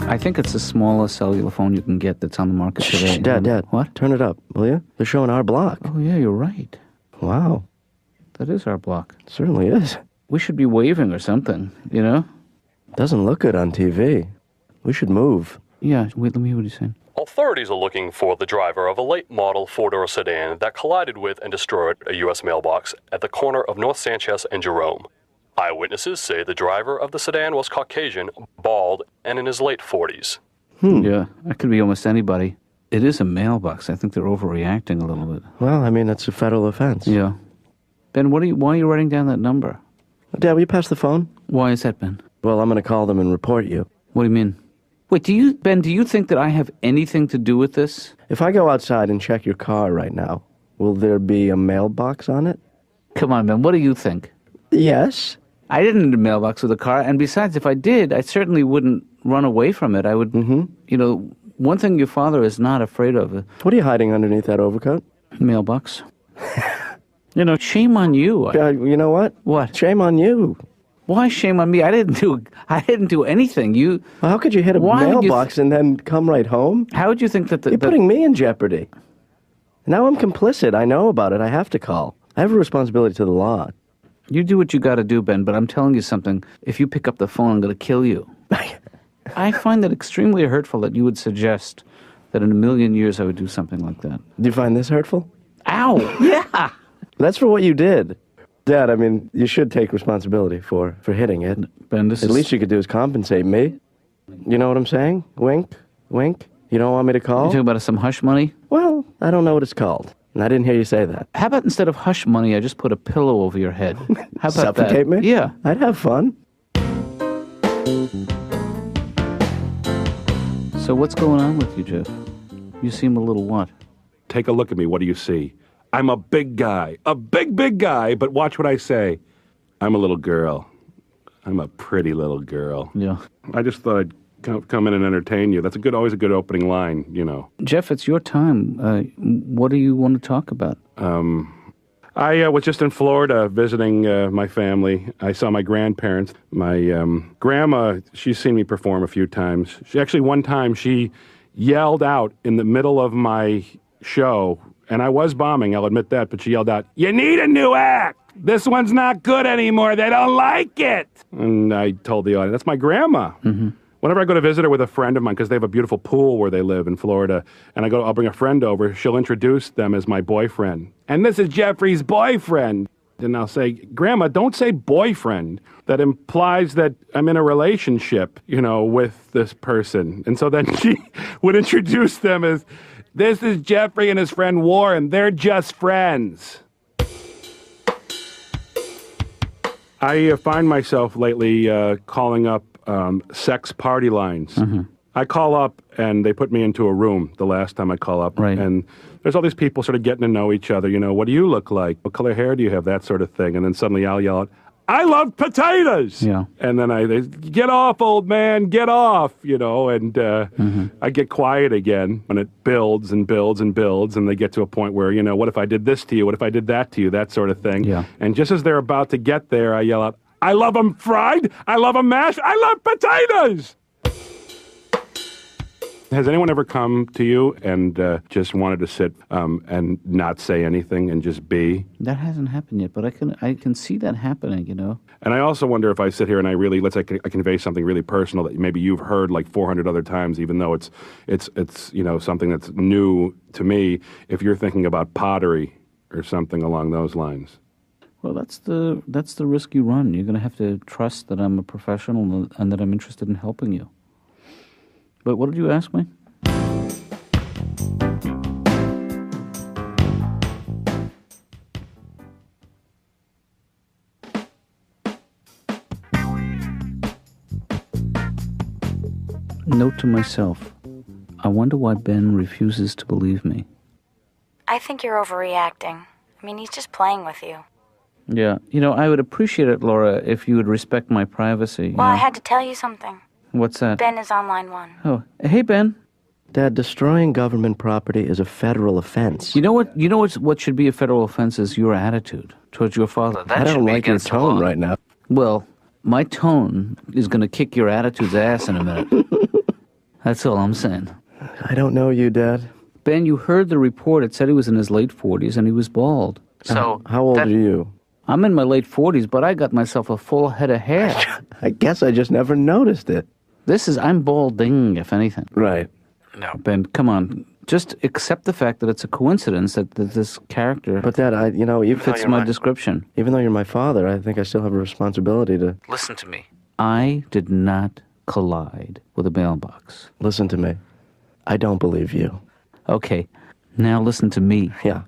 I think it's the smallest cellular phone you can get that's on the market today. Shh, Dad. What? Turn it up, will you? They're showing our block. Oh, yeah, you're right. Wow. That is our block. It certainly is. We should be waving or something, you know? Doesn't look good on TV. We should move. Yeah, wait, let me hear what he's saying. Authorities are looking for the driver of a late-model four-door sedan that collided with and destroyed a U.S. mailbox at the corner of North Sanchez and Jerome. Eyewitnesses say the driver of the sedan was Caucasian, bald, and in his late 40s. Yeah, that could be almost anybody. It is a mailbox. I think they're overreacting a little bit. Well, I mean, it's a federal offense. Yeah. Ben, why are you writing down that number? Dad, will you pass the phone? Why is that, Ben? Well, I'm going to call them and report you. What do you mean? Wait, Ben, do you think that I have anything to do with this? If I go outside and check your car right now, will there be a mailbox on it? Come on, Ben, what do you think? Yes. I didn't need a mailbox with a car, and besides, if I did, I certainly wouldn't run away from it. I would, one thing your father is not afraid of. What are you hiding underneath that overcoat? Mailbox. Shame on you. You know what? What? Shame on you. Why shame on me? I didn't do anything. Well, how could you hit a mailbox and then come right home? How would you think that You're putting me in jeopardy. Now I'm complicit. I know about it. I have to call. I have a responsibility to the law. You do what you got to do, Ben, but I'm telling you something. If you pick up the phone, I'm going to kill you. I find that extremely hurtful that you would suggest that in a million years I would do something like that. Do you find this hurtful? Ow! Yeah! That's for what you did. Dad, I mean, you should take responsibility for hitting it. Ben, At least you could do is compensate me. You know what I'm saying? Wink, wink. You don't want me to call? You talking about some hush money? Well, I don't know what it's called. And I didn't hear you say that. How about instead of hush money, I just put a pillow over your head? How about Suffocate that? me? Yeah. I'd have fun. So what's going on with you, Jeff? You seem a little what? Take a look at me. What do you see? I'm a big guy. A big guy, but watch what I say. I'm a little girl. I'm a pretty little girl. Yeah. I just thought I'd come in and entertain you. That's always a good opening line, you know. Jeff, it's your time. What do you want to talk about? I was just in Florida visiting my family. I saw my grandparents. My grandma, she's seen me perform a few times. One time, she yelled out in the middle of my show, and I was bombing, I'll admit that, but she yelled out, "You need a new act! This one's not good anymore. They don't like it!" And I told the audience, that's my grandma. Mm-hmm. Whenever I go to visit her with a friend of mine, because they have a beautiful pool where they live in Florida, and I'll bring a friend over, she'll introduce them as my boyfriend. And this is Jeffrey's boyfriend. And I'll say, "Grandma, don't say boyfriend. That implies that I'm in a relationship, with this person." And so then she would introduce them as, "This is Jeffrey and his friend Warren. They're just friends." I find myself lately calling up sex party lines. Mm-hmm. I call up and they put me into a room the last time I call up. Right. And there's all these people sort of getting to know each other. What do you look like? What color hair do you have? That sort of thing. And then suddenly I'll yell out, "I love potatoes!" Yeah. And then they "Get off, old man, get off!" And I get quiet again when it builds and builds and builds, and they get to a point where, what if I did this to you? What if I did that to you? That sort of thing. Yeah. And just as they're about to get there, I yell out, "I love them fried! I love them mashed! I love potatoes!" Has anyone ever come to you and just wanted to sit and not say anything and just be? That hasn't happened yet, but I can see that happening, And I also wonder if I sit here and let's say I convey something really personal that maybe you've heard like 400 other times, even though it's something that's new to me. If you're thinking about pottery or something along those lines. Well, that's the risk you run. You're going to have to trust that I'm a professional and that I'm interested in helping you. But what did you ask me? Note to myself, I wonder why Ben refuses to believe me. I think you're overreacting. I mean, he's just playing with you. Yeah, I would appreciate it, Laura, if you would respect my privacy. Well, I had to tell you something. What's that? Ben is on line 1. Oh, hey, Ben. Dad, destroying government property is a federal offense. You know what should be a federal offense is your attitude towards your father. I don't like your tone right now. Well, my tone is going to kick your attitude's ass in a minute. That's all I'm saying. I don't know you, Dad. Ben, you heard the report. It said he was in his late 40s and he was bald. So How old are you? I'm in my late 40s, but I got myself a full head of hair. I guess I just never noticed it. I'm balding, if anything. Right. No, Ben, come on. Just accept the fact that it's a coincidence that this character But Dad, fits my description. Even though you're my father, I think I still have a responsibility to... Listen to me. I did not collide with a mailbox. Listen to me. I don't believe you. Okay, now listen to me. Yeah.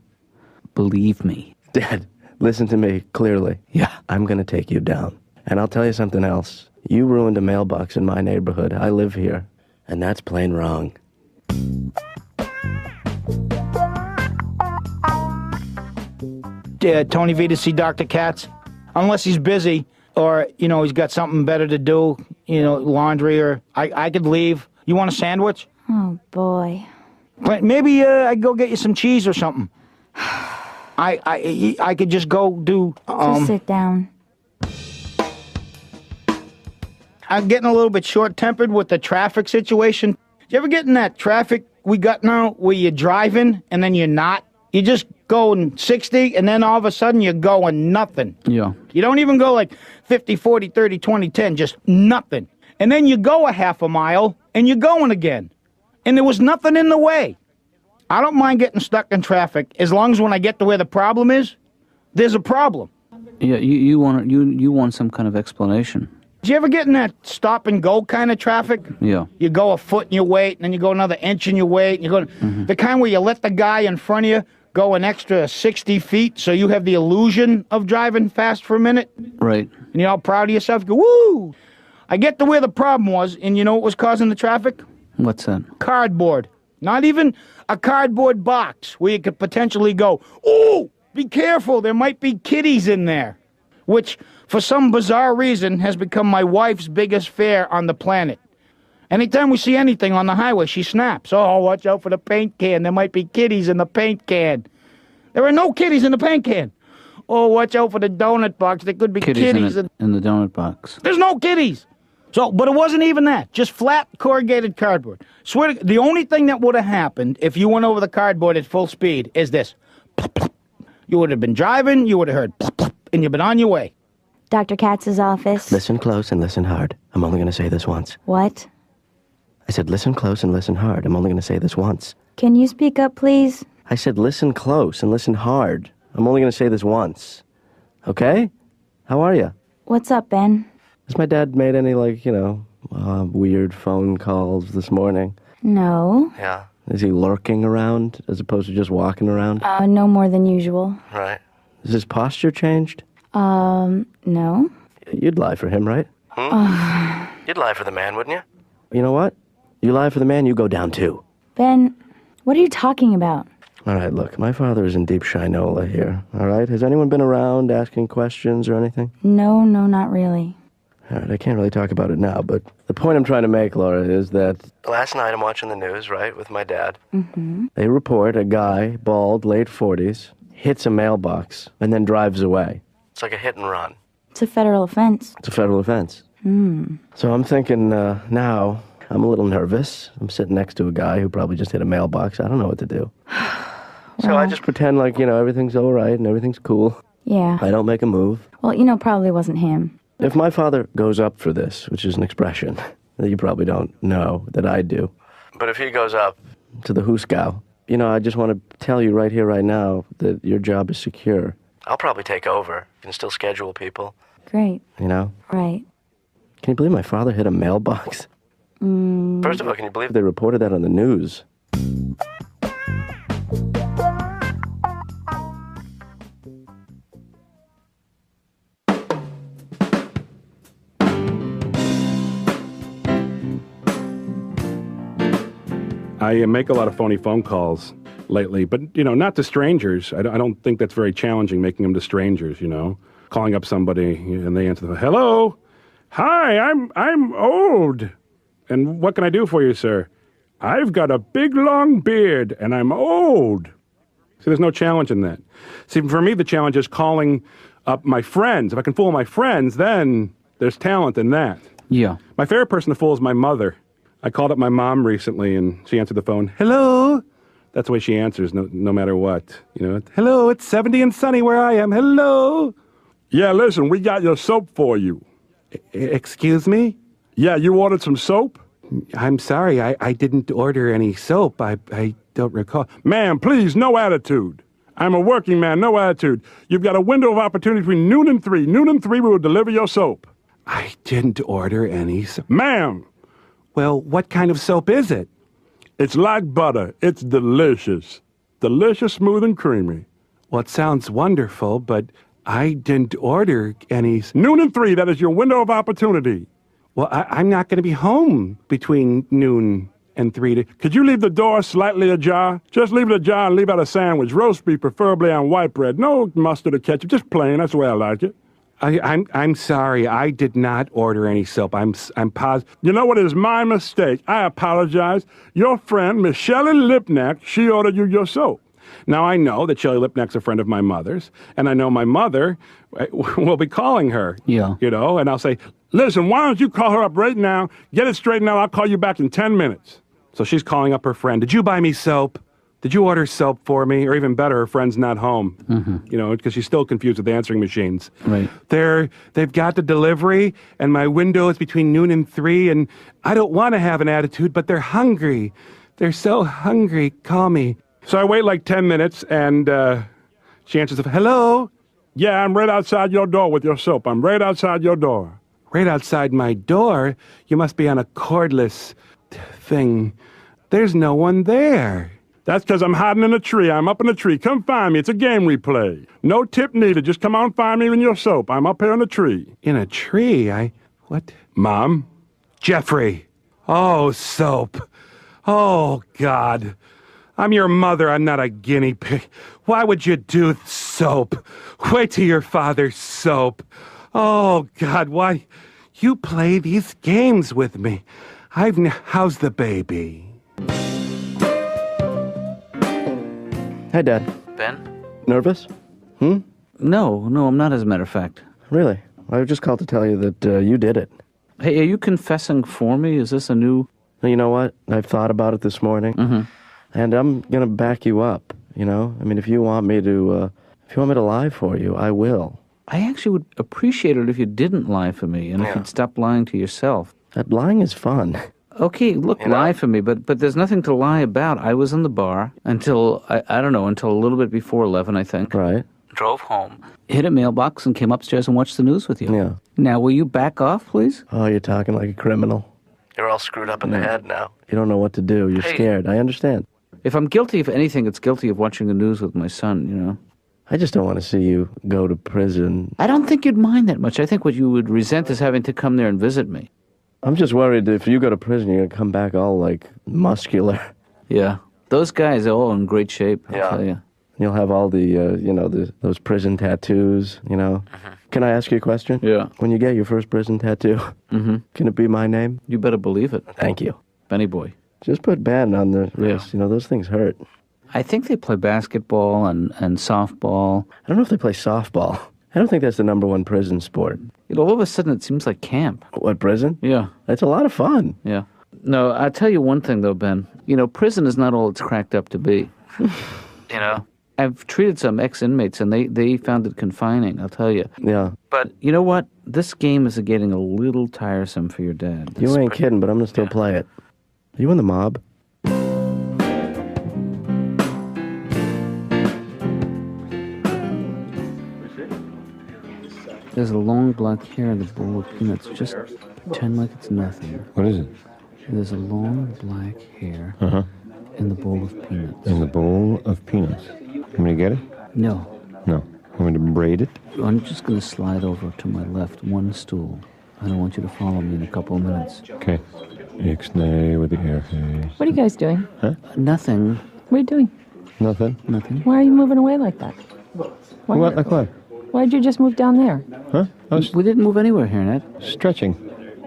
Believe me. Dad, listen to me clearly. Yeah. I'm going to take you down. And I'll tell you something else. You ruined a mailbox in my neighborhood. I live here. And that's plain wrong. Tony V to see Dr. Katz, unless he's busy or, he's got something better to do, laundry, or I could leave. You want a sandwich? Oh, boy. Maybe I'd go get you some cheese or something. I could just go do... Just sit down. I'm getting a little bit short-tempered with the traffic situation. You ever get in that traffic we got now where you're driving and then you're not? You're just going 60 and then all of a sudden you're going nothing. Yeah. You don't even go like 50, 40, 30, 20, 10, just nothing. And then you go a half a mile and you're going again. And there was nothing in the way. I don't mind getting stuck in traffic as long as when I get to where the problem is, there's a problem. Yeah, you want some kind of explanation. Did you ever get in that stop and go kind of traffic? Yeah. You go a foot and you wait, and then you go another inch and you wait. And you go the kind where you let the guy in front of you go an extra 60 feet so you have the illusion of driving fast for a minute. Right. And you're all proud of yourself. You go, woo! I get to where the problem was, and you know what was causing the traffic? What's that? Cardboard. Not even a cardboard box where you could potentially go, ooh, be careful, there might be kitties in there. Which, for some bizarre reason, has become my wife's biggest fear on the planet. Anytime we see anything on the highway, she snaps. Oh, watch out for the paint can. There might be kitties in the paint can. There are no kitties in the paint can. Oh, watch out for the donut box. There could be kitties in the donut box. There's no kitties. So, but it wasn't even that. Just flat corrugated cardboard. Swear to, the only thing that would have happened if you went over the cardboard at full speed is this. You would have been driving, you would have heard, and you've been on your way. Dr. Katz's office. Listen close and listen hard. I'm only going to say this once. What? I said listen close and listen hard. I'm only going to say this once. Can you speak up, please? I said listen close and listen hard. I'm only going to say this once. Okay? How are you? What's up, Ben? Has my dad made any, weird phone calls this morning? No. Yeah. Is he lurking around as opposed to just walking around? No more than usual. Right. Has his posture changed? No. You'd lie for him, right? You'd lie for the man, wouldn't you? You know what? You lie for the man, you go down too. Ben, what are you talking about? All right, look, my father is in deep shinola here, all right? Has anyone been around asking questions or anything? No, not really. All right, I can't really talk about it now, but the point I'm trying to make, Laura, is that last night I'm watching the news, right, with my dad. Mm-hmm. They report a guy, bald, late 40s, hits a mailbox and then drives away. It's like a hit and run. It's a federal offense. It's a federal offense. So I'm thinking now, I'm a little nervous. I'm sitting next to a guy who probably just hit a mailbox. I don't know what to do. So I just pretend like, everything's all right and everything's cool. Yeah. I don't make a move. Well, probably wasn't him. If my father goes up for this, which is an expression that you probably don't know that I do, but if he goes up to the hooskow, I just want to tell you right here, right now, that your job is secure. I'll probably take over. You can still schedule people. Great. Can Right. you believe my father hit a mailbox? First of all, can you believe they reported that on the news? I make a lot of phony phone calls lately, but, not to strangers. I don't think that's very challenging, making them to strangers, calling up somebody and they answer the phone. Hello? Hi, I'm old. And what can I do for you, sir? I've got a big, long beard, and I'm old. See, there's no challenge in that. See, for me, the challenge is calling up my friends. If I can fool my friends, then there's talent in that. Yeah. My favorite person to fool is my mother. I called up my mom recently, and she answered the phone. Hello? That's the way she answers, no matter what. You know, hello, it's 70 and sunny where I am. Hello? Yeah, listen, we got your soap for you. Excuse me? Yeah, you ordered some soap? I'm sorry, I didn't order any soap. I don't recall. Ma'am, please, no attitude. I'm a working man, no attitude. You've got a window of opportunity between noon and 3. Noon and 3, we will deliver your soap. I didn't order any soap. Ma'am! Well, what kind of soap is it? It's like butter. It's delicious. Delicious, smooth, and creamy. Well, it sounds wonderful, but I didn't order any... Noon and 3, that is your window of opportunity. Well, I'm not going to be home between noon and 3. Could you leave the door slightly ajar? Just leave it ajar and leave out a sandwich. Roast beef, preferably on white bread. No mustard or ketchup, just plain. That's the way I like it. I'm sorry. I did not order any soap. I'm positive. You know what is my mistake? I apologize. Your friend, Miss Shelley Lipnack, she ordered you your soap. Now, I know that Shelley Lipnack's a friend of my mother's, and I know my mother will be calling her. Yeah. You know, and I'll say, listen, why don't you call her up right now, get it straightened out, I'll call you back in 10 minutes. So she's calling up her friend. Did you buy me soap? Did you order soap for me? Or even better, her friend's not home. Mm-hmm. You know, because she's still confused with the answering machines. Right. They've got the delivery, and my window is between noon and 3, and I don't want to have an attitude, but they're hungry. They're so hungry. Call me. So I wait like 10 minutes, and she answers the phone. Hello? Yeah, I'm right outside your door with your soap. I'm right outside your door. Right outside my door? You must be on a cordless thing. There's no one there. That's because I'm hiding in a tree. I'm up in a tree. Come find me. It's a game we play. No tip needed. Just come out and find me in your soap. I'm up here in a tree. In a tree? What? Mom? Jeffrey. Oh, soap. Oh, God. I'm your mother. I'm not a guinea pig. Why would you do soap? Wait till your father's soap. Oh, God, why? You play these games with me. How's the baby? Hi, Dad. Ben? Nervous? No, I'm not, as a matter of fact. Really? I just called to tell you that you did it. Hey, are you confessing for me? Is this a new... You know what? I've thought about it this morning, and I'm going to back you up, you know? I mean, if you want me to lie for you, I will. I actually would appreciate it if you didn't lie for me, and if you'd stop lying to yourself. That lying is fun. Okay, look, lie for me, but there's nothing to lie about. I was in the bar until, I don't know, until a little bit before 11, I think. Right. Drove home, hit a mailbox, and came upstairs and watched the news with you. Yeah. Now, will you back off, please? Oh, you're talking like a criminal. You're all screwed up in the head now. You don't know what to do. You're scared. I understand. If I'm guilty of anything, it's guilty of watching the news with my son, you know. I just don't want to see you go to prison. I don't think you'd mind that much. I think what you would resent is having to come there and visit me. I'm just worried that if you go to prison, you're going to come back all, like, muscular. Yeah. Those guys are all in great shape, I'll tell you. You'll have all the, those prison tattoos, you know. Can I ask you a question? Yeah. When you get your first prison tattoo, can it be my name? You better believe it. Thank you. Benny boy. Just put Ben on the wrist. You know, those things hurt. I think they play basketball and softball. I don't know if they play softball. I don't think that's the number one prison sport. All of a sudden, it seems like camp. What, prison? Yeah. It's a lot of fun. Yeah. No, I'll tell you one thing, though, Ben. You know, prison is not all it's cracked up to be. You know? I've treated some ex-inmates, and they found it confining, I'll tell you. Yeah. But you know what? This game is getting a little tiresome for your dad. You ain't kidding, but I'm going to still play it. Are you in the mob? There's a long black hair in the bowl of peanuts. Just pretend like it's nothing. What is it? There's a long black hair in the bowl of peanuts. In the bowl of peanuts. You want me to get it? No. No. Want me to braid it? I'm just going to slide over to my left one stool. I don't want you to follow me in a couple of minutes. Okay. Ixnay with the air face. What are you guys doing? Huh? Nothing. What are you doing? Nothing. Nothing. Why are you moving away like that? What? Like what? Why'd you just move down there? Huh? I was We didn't move anywhere here, Ned. stretching.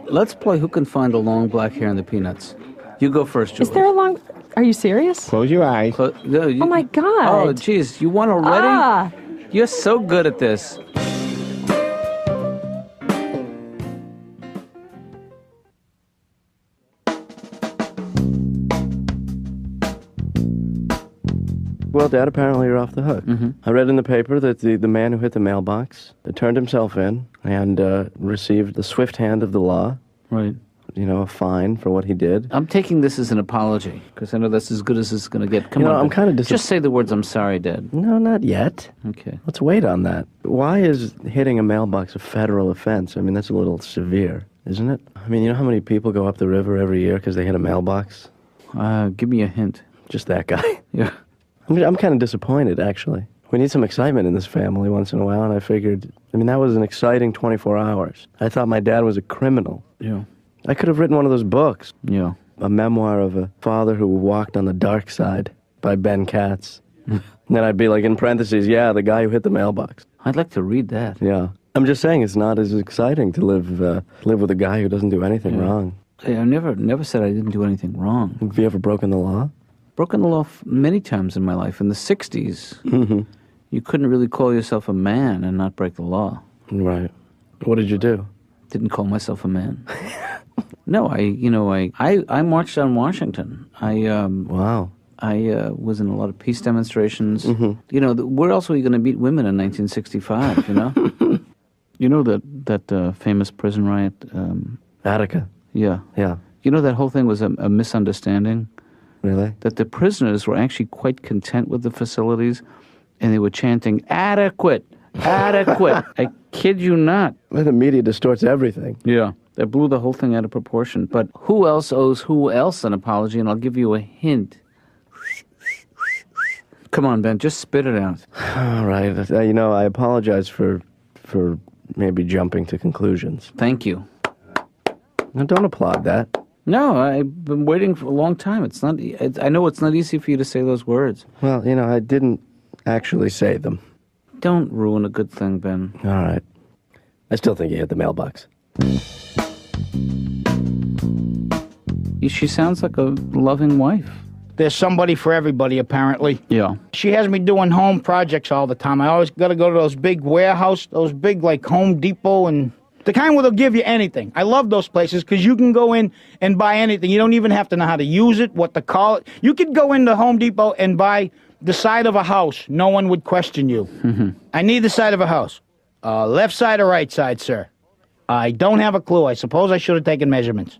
Let's play who can find the long black hair in the peanuts. You go first, Julie. Is there a long... Are you serious? Close your eyes. No, Oh, my God. Oh, jeez. You won already? Ah! You're so good at this. Dad, apparently you're off the hook. I read in the paper that the man who hit the mailbox turned himself in and received the swift hand of the law. Right. You know, a fine for what he did. I'm taking this as an apology, because I know that's as good as it's going to get. Come on, I'm kind of just say the words, I'm sorry, Dad. No, not yet. Okay. Let's wait on that. Why is hitting a mailbox a federal offense? I mean, that's a little severe, isn't it? I mean, you know how many people go up the river every year because they hit a mailbox? Give me a hint. Just that guy. Yeah. I'm kind of disappointed, actually. We need some excitement in this family once in a while, and I figured, that was an exciting 24 hours. I thought my dad was a criminal. Yeah. I could have written one of those books. Yeah. A memoir of a father who walked on the dark side by Ben Katz. And then I'd be like, in parentheses, yeah, the guy who hit the mailbox. I'd like to read that. Yeah. I'm just saying it's not as exciting to live with a guy who doesn't do anything wrong. Hey, I never said I didn't do anything wrong. Have you ever broken the law? Broken the law many times in my life. In the 60s, you couldn't really call yourself a man and not break the law. Right. What did you do? Didn't call myself a man. No, I marched on Washington. Wow. I was in a lot of peace demonstrations. You know, where else were you going to meet women in 1965, you know? You know that famous prison riot? Attica. Yeah. Yeah. You know that whole thing was a misunderstanding? Really? That the prisoners were actually quite content with the facilities, and they were chanting, adequate, adequate. I kid you not. Well, the media distorts everything. Yeah. They blew the whole thing out of proportion. But who else owes who else an apology? And I'll give you a hint. Come on, Ben, just spit it out. All right. I apologize for maybe jumping to conclusions. Thank you. Now, don't applaud that. No, I've been waiting for a long time. I know it's not easy for you to say those words. Well, I didn't actually say them. Don't ruin a good thing, Ben. All right. I still think you hit the mailbox. She sounds like a loving wife. There's somebody for everybody, apparently. Yeah. She has me doing home projects all the time. I always got to go to those big warehouse, those big, like, Home Depot, and the kind where they'll give you anything. I love those places because you can go in and buy anything. You don't even have to know how to use it, what to call it. You could go into Home Depot and buy the side of a house. No one would question you. I need the side of a house. Left side or right side, sir? I don't have a clue. I suppose I should have taken measurements.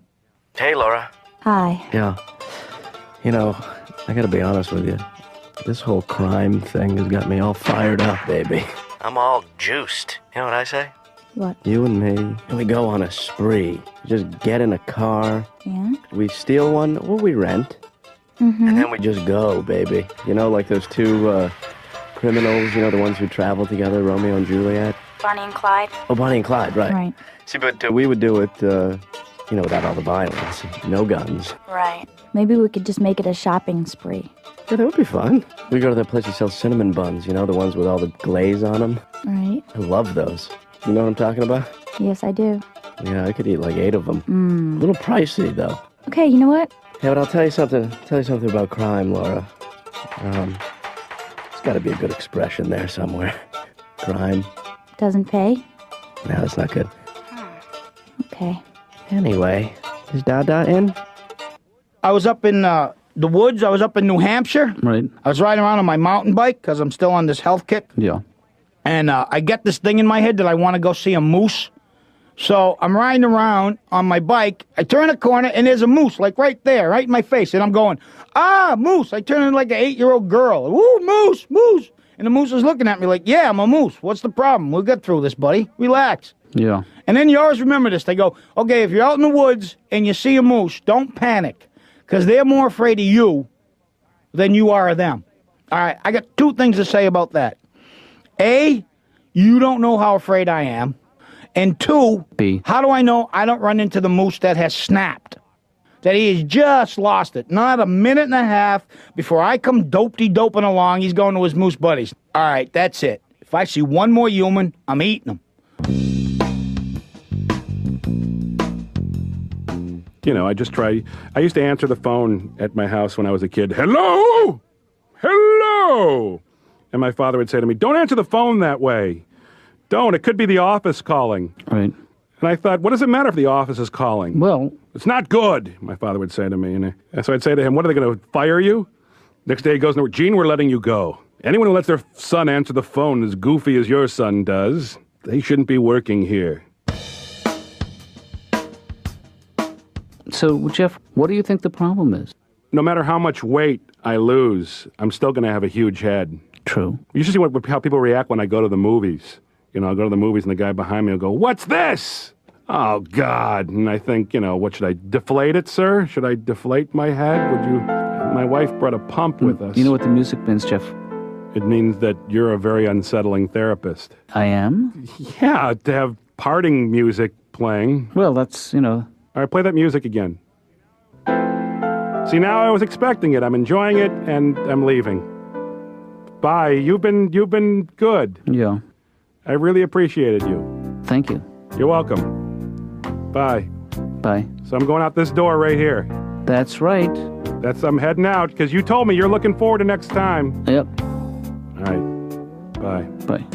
Hey, Laura. Hi. Yeah. I gotta be honest with you. This whole crime thing has got me all fired up, baby. I'm all juiced. You know what I say? What? You and me, and we go on a spree. Just get in a car. Yeah? We steal one, or we rent. And then we just go, baby. Like those two criminals, the ones who travel together, Romeo and Juliet. Bonnie and Clyde? Oh, Bonnie and Clyde, right. Right. See, but we would do it, without all the violence. No guns. Right. Maybe we could just make it a shopping spree. Yeah, that would be fun. We go to that place that sells cinnamon buns, the ones with all the glaze on them. Right. I love those. You know what I'm talking about? Yes, I do. Yeah, I could eat like 8 of them. A little pricey, though. Okay, you know what? Yeah, but I'll tell you something about crime, Laura. There's got to be a good expression there somewhere. Crime. Doesn't pay? No, that's not good. Okay. Anyway, is Dada in? I was up in the woods. I was up in New Hampshire. Right. I was riding around on my mountain bike because I'm still on this health kick. Yeah. And I get this thing in my head that I want to go see a moose. So I'm riding around on my bike. I turn a corner, and there's a moose, like right there, right in my face. And I'm going, moose. I turn into like an 8-year-old girl. Woo, moose, moose. And the moose is looking at me like, yeah, I'm a moose. What's the problem? We'll get through this, buddy. Relax. Yeah. And then you always remember this. They go, okay, if you're out in the woods and you see a moose, don't panic, because they're more afraid of you than you are of them. All right, I got 2 things to say about that. A, you don't know how afraid I am. And 2, B, how do I know I don't run into the moose that has snapped? That he has just lost it. Not a minute and a half before I come doping along, he's going to his moose buddies. All right, that's it. If I see one more human, I'm eating them. I used to answer the phone at my house when I was a kid. Hello? Hello? And my father would say to me, don't answer the phone that way. Don't. It could be the office calling. right. And I thought, what does it matter if the office is calling? Well, It's not good, my father would say to me. And so I'd say to him, what, are they going to fire you? Next day he goes, Gene, we're letting you go. Anyone who lets their son answer the phone as goofy as your son does, they shouldn't be working here. So, Jeff, what do you think the problem is? No matter how much weight I lose, I'm still going to have a huge head. True. You should see how people react when I go to the movies. You know, I'll go to the movies and the guy behind me will go, "What's this?" Oh, God. And I think, what should I deflate it, sir? Should I deflate my head? Would you? My wife brought a pump with us. You know what the music means, Jeff? It means that you're a very unsettling therapist. I am? Yeah, to have parting music playing. Well, that's, All right, play that music again. See, now I was expecting it. I'm enjoying it, and I'm leaving. Bye. You've been good. Yeah. I really appreciated you. Thank you. You're welcome. Bye. Bye. So I'm going out this door right here. That's right. I'm heading out, because you told me you're looking forward to next time. Yep. All right. Bye. Bye.